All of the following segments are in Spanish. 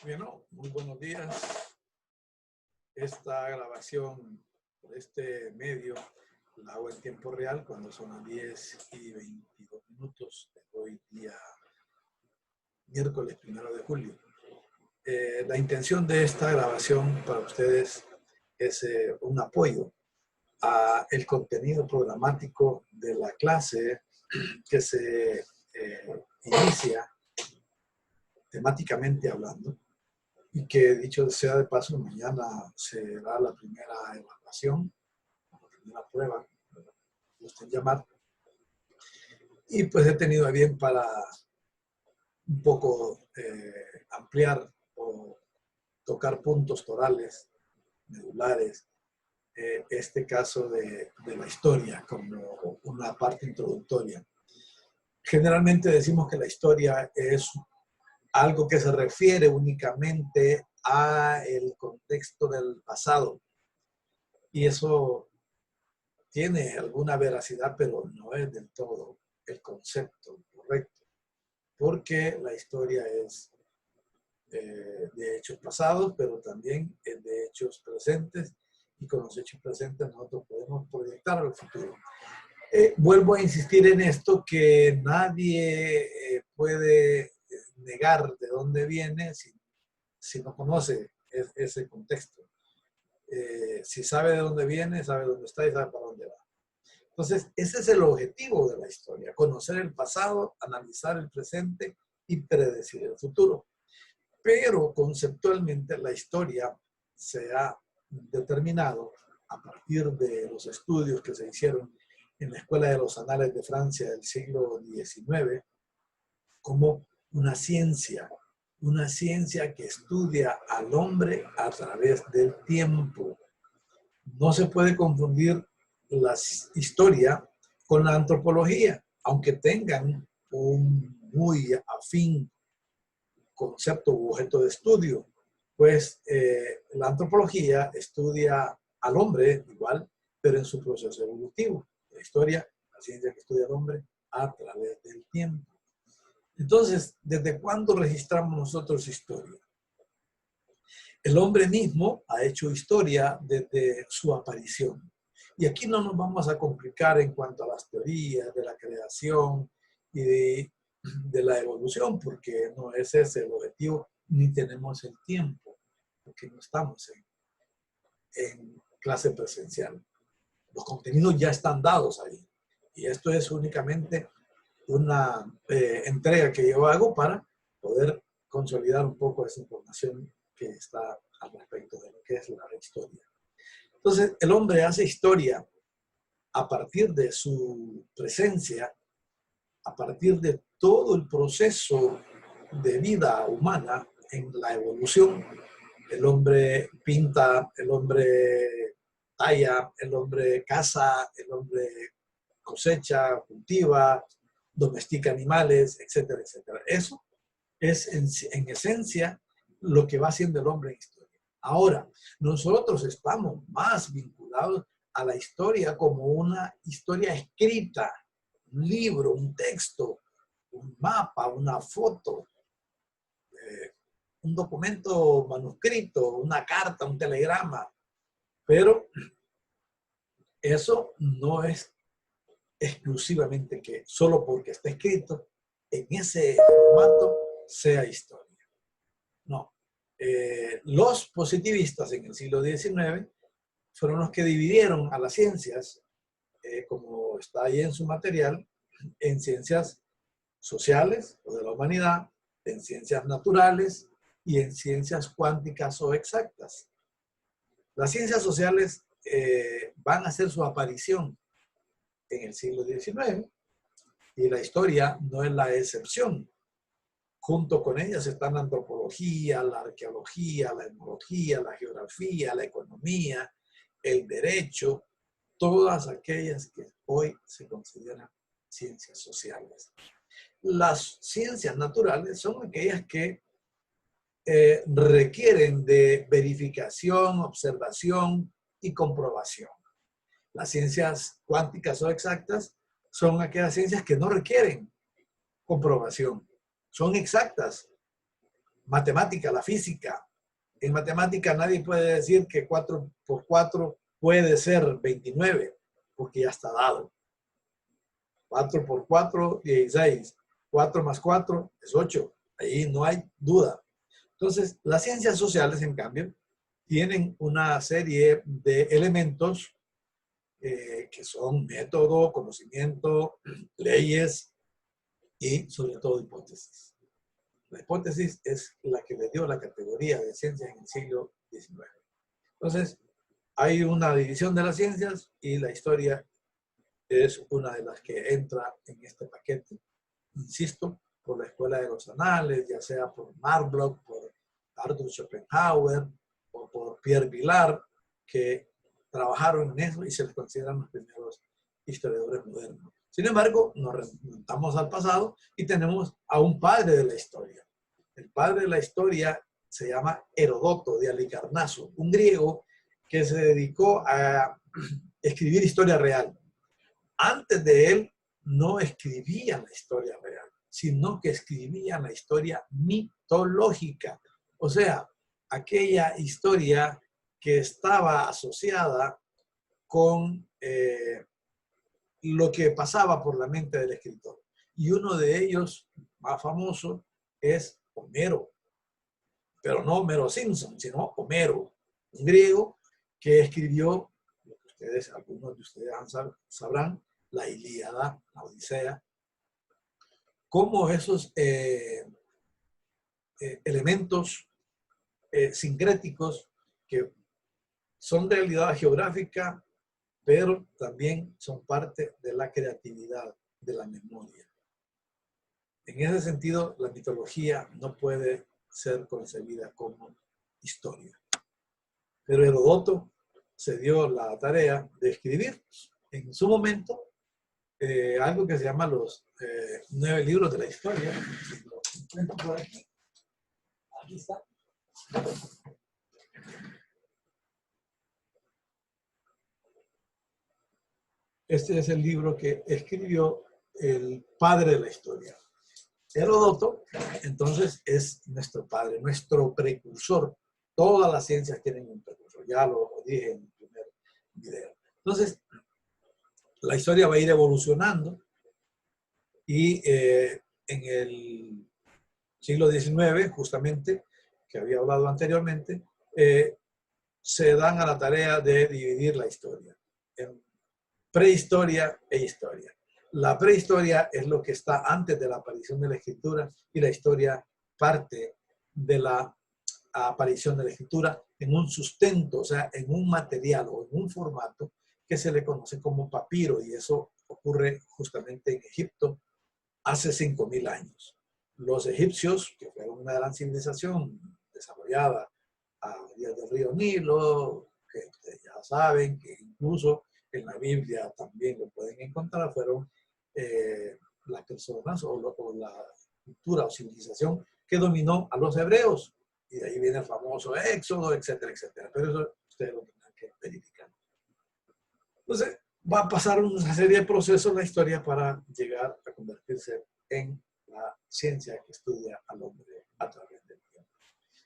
Bueno, muy buenos días. Esta grabación por este medio la hago en tiempo real cuando son las 10:22 de hoy, día miércoles 1 de julio. La intención de esta grabación para ustedes es un apoyo a el contenido programático de la clase que se inicia temáticamente hablando, y que, dicho sea de paso, mañana se da la primera evaluación, la primera prueba, como gusten llamar, y pues he tenido a bien para un poco ampliar o tocar puntos torales, medulares, este caso de la historia como una parte introductoria. Generalmente decimos que la historia es algo que se refiere únicamente a el contexto del pasado, y eso tiene alguna veracidad, pero no es del todo el concepto correcto, porque la historia es de hechos pasados, pero también es de hechos presentes, y con los hechos presentes nosotros podemos proyectar al futuro. Vuelvo a insistir en esto, que nadie puede negar de dónde viene si no conoce ese contexto. Si sabe de dónde viene, sabe dónde está y sabe para dónde va. Entonces, ese es el objetivo de la historia: conocer el pasado, analizar el presente y predecir el futuro. Pero conceptualmente la historia se ha determinado a partir de los estudios que se hicieron en la Escuela de los Anales de Francia del siglo XIX como una ciencia que estudia al hombre a través del tiempo. No se puede confundir la historia con la antropología, aunque tengan un muy afín concepto u objeto de estudio. Pues la antropología estudia al hombre igual, pero en su proceso evolutivo. La historia, la ciencia que estudia al hombre a través del tiempo. Entonces, ¿desde cuándo registramos nosotros historia? El hombre mismo ha hecho historia desde su aparición. Y aquí no nos vamos a complicar en cuanto a las teorías de la creación y de la evolución, porque no es ese el objetivo, ni tenemos el tiempo, porque no estamos en clase presencial. Los contenidos ya están dados ahí. Y esto es únicamente una entrega que yo hago para poder consolidar un poco esa información que está al respecto de lo que es la historia. Entonces, el hombre hace historia a partir de su presencia, a partir de todo el proceso de vida humana en la evolución. El hombre pinta, el hombre talla, el hombre caza, el hombre cosecha, cultiva, domestica animales, etcétera, etcétera. Eso es en esencia lo que va haciendo el hombre en historia. Ahora, nosotros estamos más vinculados a la historia como una historia escrita, un libro, un texto, un mapa, una foto, un documento manuscrito, una carta, un telegrama. Pero eso no es exclusivamente que solo porque está escrito en ese formato sea historia. No. Los positivistas en el siglo XIX fueron los que dividieron a las ciencias, como está ahí en su material, en ciencias sociales o de la humanidad, en ciencias naturales y en ciencias cuánticas o exactas. Las ciencias sociales van a hacer su aparición en el siglo XIX, y la historia no es la excepción. Junto con ellas están la antropología, la arqueología, la etnología, la geografía, la economía, el derecho, todas aquellas que hoy se consideran ciencias sociales. Las ciencias naturales son aquellas que requieren de verificación, observación y comprobación. Las ciencias cuánticas o exactas son aquellas ciencias que no requieren comprobación, son exactas, matemática, la física. En matemática nadie puede decir que 4 por 4 puede ser 29, porque ya está dado. 4 por 4, 16. 4 más 4 es 8. Ahí no hay duda. Entonces, las ciencias sociales, en cambio, tienen una serie de elementos que son método, conocimiento, leyes y sobre todo hipótesis. La hipótesis es la que le dio la categoría de ciencias en el siglo XIX. Entonces, hay una división de las ciencias y la historia es una de las que entra en este paquete. Insisto, por la Escuela de los Anales, ya sea por Marblok, por Arthur Schopenhauer o por Pierre Vilar, que trabajaron en eso y se les consideran los primeros historiadores modernos. Sin embargo, nos remontamos al pasado y tenemos a un padre de la historia. El padre de la historia se llama Heródoto de Halicarnaso, un griego que se dedicó a escribir historia real. Antes de él no escribía la historia real, sino que escribía la historia mitológica. O sea, aquella historia que estaba asociada con lo que pasaba por la mente del escritor. Y uno de ellos, más famoso, es Homero. Pero no Homero Simpson, sino Homero, un griego que escribió, lo que ustedes, algunos de ustedes sabrán, la Ilíada, la Odisea, cómo esos elementos sincréticos que son realidad geográfica, pero también son parte de la creatividad, de la memoria. En ese sentido, la mitología no puede ser concebida como historia. Pero Heródoto se dio la tarea de escribir en su momento algo que se llama los 9 libros de la historia. Lo encuentro por aquí. Aquí está. Este es el libro que escribió el padre de la historia. Heródoto, entonces, es nuestro padre, nuestro precursor. Todas las ciencias tienen un precursor, ya lo dije en el primer video. Entonces, la historia va a ir evolucionando y en el siglo XIX, justamente, que había hablado anteriormente, se dan a la tarea de dividir la historia en prehistoria e historia. La prehistoria es lo que está antes de la aparición de la escritura y la historia parte de la aparición de la escritura en un sustento, o sea, en un material o en un formato que se le conoce como papiro, y eso ocurre justamente en Egipto hace 5.000 años. Los egipcios, que fueron una gran civilización desarrollada a orillas del río Nilo, que ustedes ya saben, que incluso en la Biblia también lo pueden encontrar, fueron las personas o la cultura o civilización que dominó a los hebreos. Y de ahí viene el famoso Éxodo, etcétera, etcétera. Pero eso ustedes lo tendrán que verificar. Entonces, va a pasar una serie de procesos en la historia para llegar a convertirse en la ciencia que estudia al hombre a través del tiempo.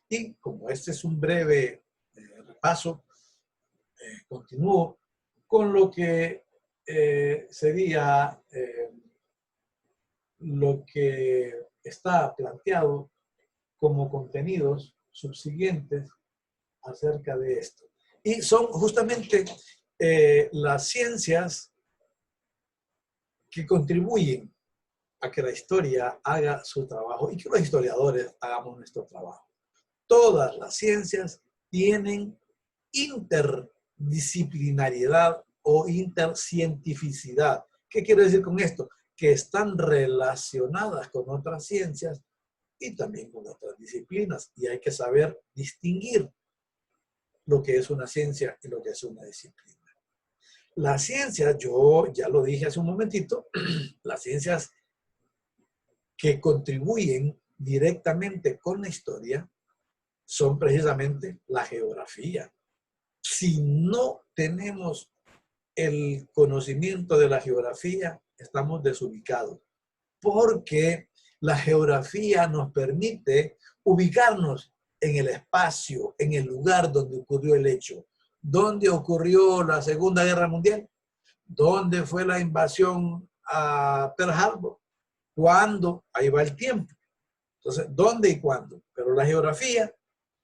Y como este es un breve repaso, continúo con lo que sería lo que está planteado como contenidos subsiguientes acerca de esto. Y son justamente las ciencias que contribuyen a que la historia haga su trabajo y que los historiadores hagamos nuestro trabajo. Todas las ciencias tienen interdisciplinariedad o intercientificidad. ¿Qué quiero decir con esto? Que están relacionadas con otras ciencias y también con otras disciplinas, y hay que saber distinguir lo que es una ciencia y lo que es una disciplina. Las ciencias, yo ya lo dije hace un momentito, las ciencias que contribuyen directamente con la historia son precisamente la geografía. Si no tenemos el conocimiento de la geografía, estamos desubicados, porque La geografía nos permite ubicarnos en el espacio, en el lugar donde ocurrió el hecho. ¿Dónde ocurrió la Segunda Guerra Mundial? ¿Dónde fue la invasión a Pearl Harbor? ¿Cuándo? Ahí va el tiempo. Entonces, ¿dónde y cuándo? Pero la geografía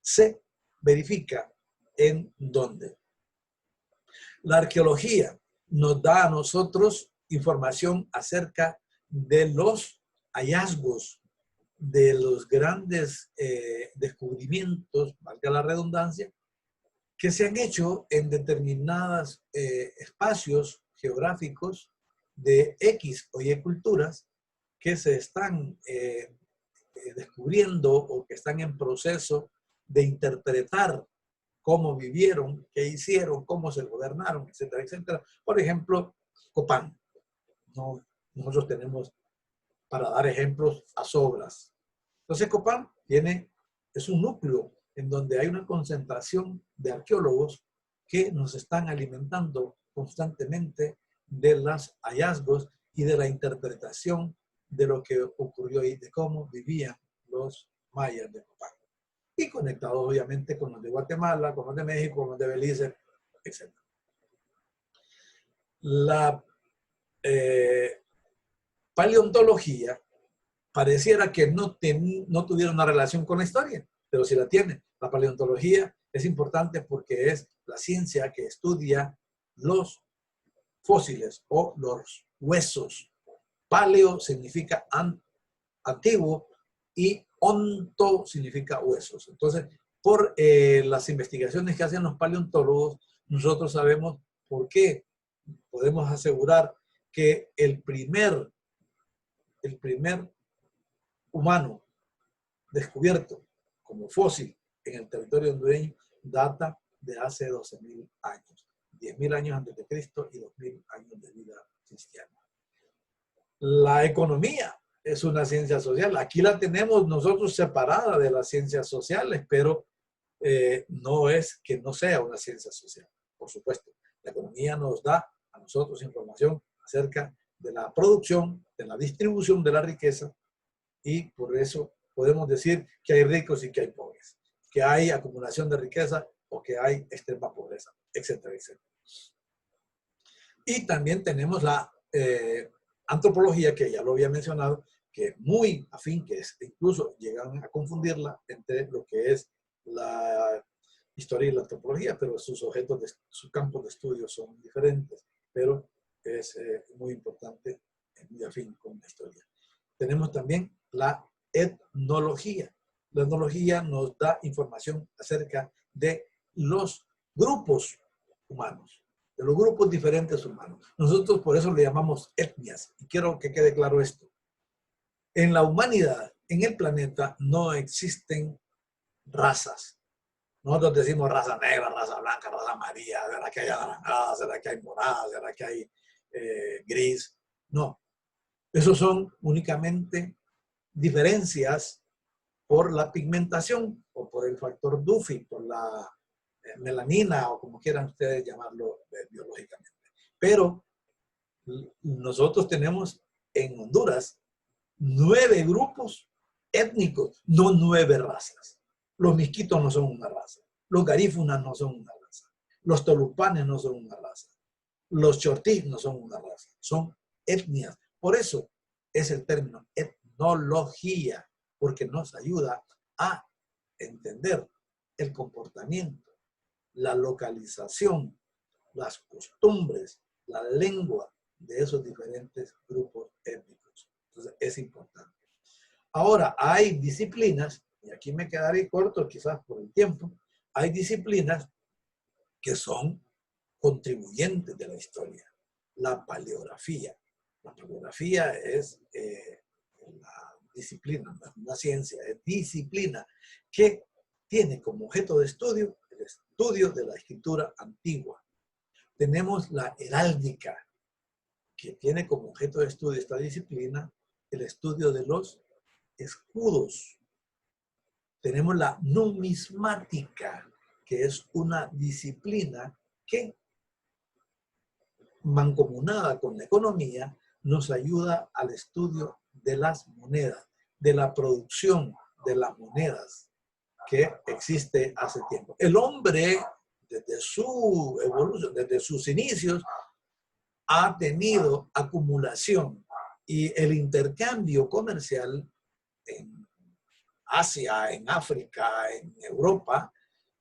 se verifica en dónde. La arqueología nos da a nosotros información acerca de los hallazgos, de los grandes descubrimientos, valga la redundancia, que se han hecho en determinados espacios geográficos de X o Y culturas que se están descubriendo o que están en proceso de interpretar cómo vivieron, qué hicieron, cómo se gobernaron, etcétera, etcétera. Por ejemplo, Copán. No, nosotros tenemos, para dar ejemplos, a sobras. Entonces, Copán es un núcleo en donde hay una concentración de arqueólogos que nos están alimentando constantemente de los hallazgos y de la interpretación de lo que ocurrió y de cómo vivían los mayas de Copán. Y conectados obviamente con los de Guatemala, con los de México, con los de Belice, etc. La paleontología pareciera que no tuviera una relación con la historia, pero sí la tiene. La paleontología es importante porque es la ciencia que estudia los fósiles o los huesos. Paleo significa antiguo y onto significa huesos. Entonces, por las investigaciones que hacen los paleontólogos, nosotros sabemos por qué podemos asegurar que el primer humano descubierto como fósil en el territorio hondureño data de hace 12.000 años. 10.000 años antes de Cristo y 2.000 años de vida cristiana. La economía es una ciencia social. Aquí la tenemos nosotros separada de las ciencias sociales, pero no es que no sea una ciencia social. Por supuesto, la economía nos da a nosotros información acerca de la producción, de la distribución de la riqueza, y por eso podemos decir que hay ricos y que hay pobres, que hay acumulación de riqueza o que hay extrema pobreza, etcétera, etcétera. Y también tenemos la antropología, que ya lo había mencionado, que es muy afín, que incluso llegan a confundirla entre lo que es la historia y la antropología, pero sus campos de estudio son diferentes, pero es muy importante, es muy afín con la historia. Tenemos también la etnología. La etnología nos da información acerca de los grupos humanos, de los grupos diferentes humanos. Nosotros por eso le llamamos etnias. Y quiero que quede claro esto. En la humanidad, en el planeta, no existen razas. Nosotros decimos raza negra, raza blanca, raza amarilla, ¿será que hay anaranjada? ¿Será que hay morada? ¿Será que hay gris? No. Esos son únicamente diferencias por la pigmentación o por el factor Duffy, por la melanina o como quieran ustedes llamarlo biológicamente. Pero nosotros tenemos en Honduras 9 grupos étnicos, no 9 razas. Los misquitos no son una raza, los garífunas no son una raza, los tolupanes no son una raza, los chortís no son una raza, son etnias. Por eso es el término etnología, porque nos ayuda a entender el comportamiento, la localización, las costumbres, la lengua de esos diferentes grupos étnicos. Entonces, es importante. Ahora, hay disciplinas, y aquí me quedaré corto quizás por el tiempo, hay disciplinas que son contribuyentes de la historia. La paleografía. La paleografía es la disciplina, no es una ciencia, es disciplina que tiene como objeto de estudio el estudio de la escritura antigua. Tenemos la heráldica, que tiene como objeto de estudio esta disciplina el estudio de los escudos. Tenemos la numismática, que es una disciplina que, mancomunada con la economía, nos ayuda al estudio de las monedas. de la producción de las monedas que existe hace tiempo. El hombre, desde su evolución, desde sus inicios, ha tenido acumulación y el intercambio comercial en Asia, en África, en Europa,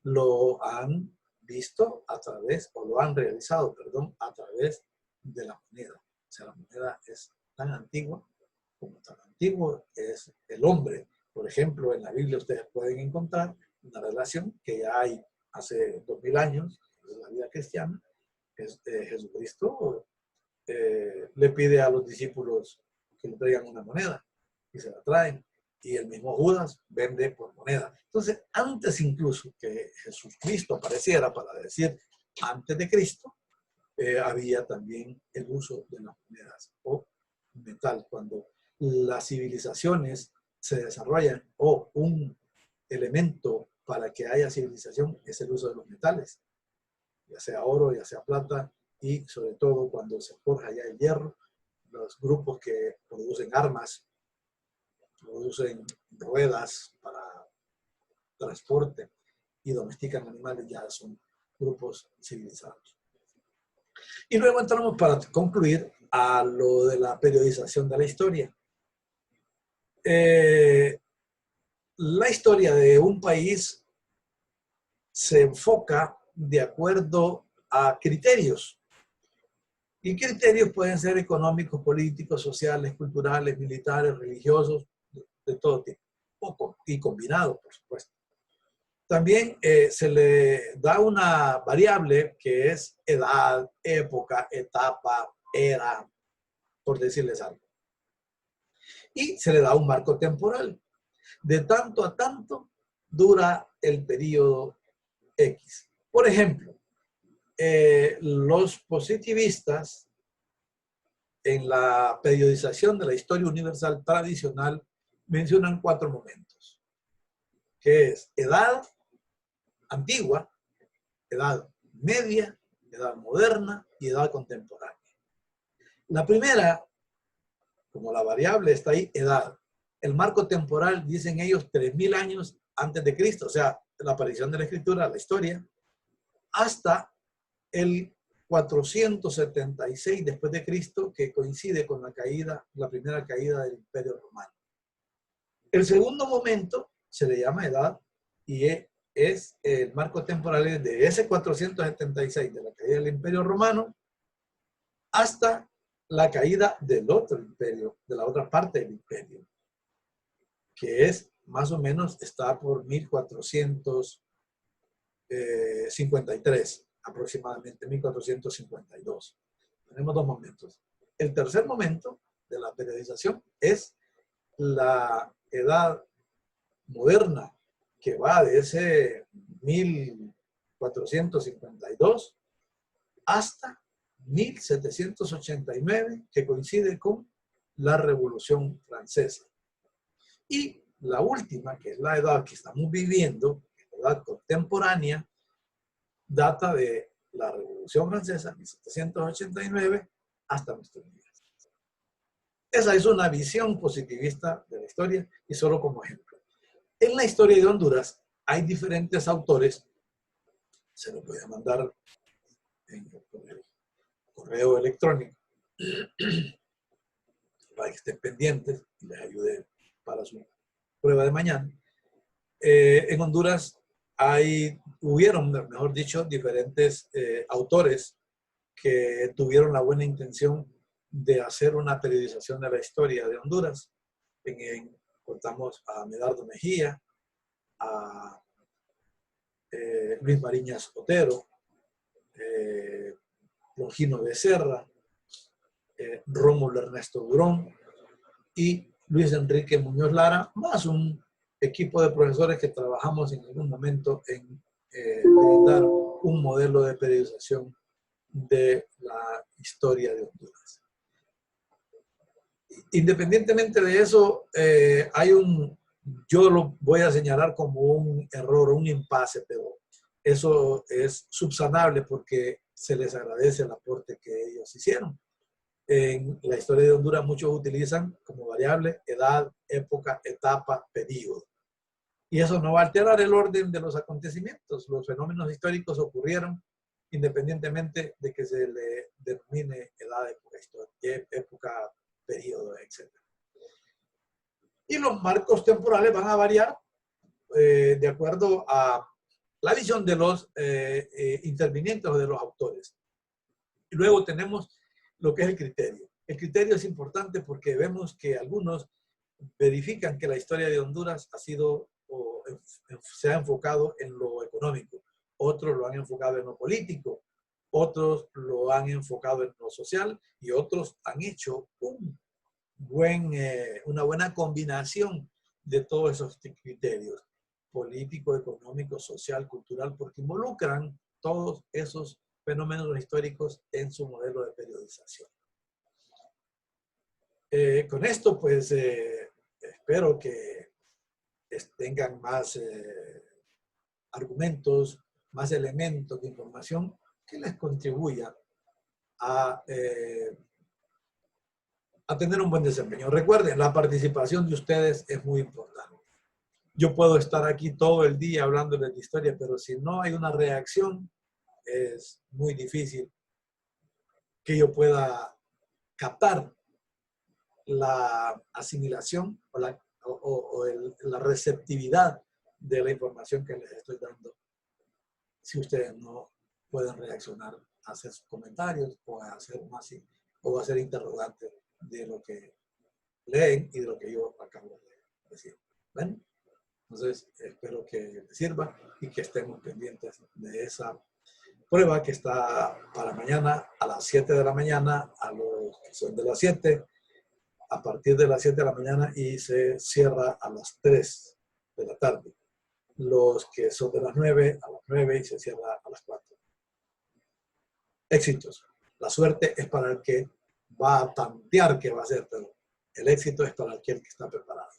lo han visto a través, o lo han realizado, perdón, a través de la moneda. O sea, la moneda es tan antigua como tan antiguo es el hombre. Por ejemplo, en la Biblia ustedes pueden encontrar una relación que ya hay hace 2000 años, en la vida cristiana. Jesucristo le pide a los discípulos que le traigan una moneda y se la traen. Y el mismo Judas vende por moneda. Entonces, antes incluso que Jesucristo apareciera, para decir antes de Cristo, había también el uso de las monedas o metal. Cuando las civilizaciones se desarrollan o un elemento para que haya civilización es el uso de los metales, ya sea oro, ya sea plata, y sobre todo cuando se forja ya el hierro, los grupos que producen armas, producen ruedas para transporte y domestican animales, ya son grupos civilizados. Y luego entramos, para concluir, a lo de la periodización de la historia. La historia de un país se enfoca de acuerdo a criterios. Y criterios pueden ser económicos, políticos, sociales, culturales, militares, religiosos, de todo tipo. Y combinados, por supuesto. También se le da una variable que es edad, época, etapa, era, por decirles algo. Y se le da un marco temporal. De tanto a tanto dura el periodo X. Por ejemplo, los positivistas en la periodización de la historia universal tradicional mencionan 4 momentos, que es edad antigua, edad media, edad moderna y edad contemporánea. La primera, como la variable está ahí, edad. El marco temporal, dicen ellos, 3000 años antes de Cristo, o sea, la aparición de la escritura, la historia, hasta el 476 después de Cristo, que coincide con la caída, la primera caída del Imperio Romano. El segundo momento se le llama edad y es el marco temporal de ese 476 de la caída del Imperio Romano hasta la caída del otro imperio, de la otra parte del imperio, que es más o menos, está por 1453, aproximadamente 1452. Tenemos 2 momentos. El tercer momento de la periodización es la edad moderna, que va de ese 1452 hasta 1789, que coincide con la Revolución Francesa. Y la última, que es la edad que estamos viviendo, la edad contemporánea, data de la Revolución Francesa, 1789, hasta nuestros días. Esa es una visión positivista de la historia y solo como ejemplo. En la historia de Honduras hay diferentes autores, se los voy a mandar en el correo electrónico para que estén pendientes y les ayude para su prueba de mañana. En Honduras hubieron, mejor dicho, diferentes autores que tuvieron la buena intención de hacer una periodización de la historia de Honduras. Contamos a Medardo Mejía, a Luis Mariñas Otero, Longino Becerra, Rómulo Ernesto Durón y Luis Enrique Muñoz Lara, más un equipo de profesores que trabajamos en algún momento en brindar un modelo de periodización de la historia de Honduras. Independientemente de eso, yo lo voy a señalar como un error, un impasse, pero eso es subsanable porque se les agradece el aporte que ellos hicieron. En la historia de Honduras muchos utilizan como variable edad, época, etapa, periodo. Y eso no va a alterar el orden de los acontecimientos. Los fenómenos históricos ocurrieron independientemente de que se le denomine edad, época, periodo, etc. Y los marcos temporales van a variar de acuerdo a la visión de los intervinientes o de los autores. Y luego tenemos lo que es el criterio. El criterio es importante porque vemos que algunos verifican que la historia de Honduras ha sido o se ha enfocado en lo económico, otros lo han enfocado en lo político, otros lo han enfocado en lo social y otros han hecho una buena combinación de todos esos criterios, político, económico, social, cultural, porque involucran todos esos fenómenos históricos en su modelo de periodización. Con esto, pues, espero que tengan más argumentos, más elementos de información que les contribuya a tener un buen desempeño. Recuerden, la participación de ustedes es muy importante. Yo puedo estar aquí todo el día hablándoles de historia, pero si no hay una reacción, es muy difícil que yo pueda captar la asimilación o la receptividad de la información que les estoy dando si ustedes no pueden reaccionar a hacer sus comentarios o a hacer más o a hacer interrogantes de lo que leen y de lo que yo acabo de decir. ¿Ven? Entonces, espero que les sirva y que estemos pendientes de esa prueba que está para mañana a las 7 de la mañana, a los que son de las 7, a partir de las 7 de la mañana y se cierra a las 3 de la tarde. Los que son de las 9 a las 9 y se cierra a las 4. Éxitos. La suerte es para el que va a tantear qué va a hacer, pero el éxito es para aquel que está preparado.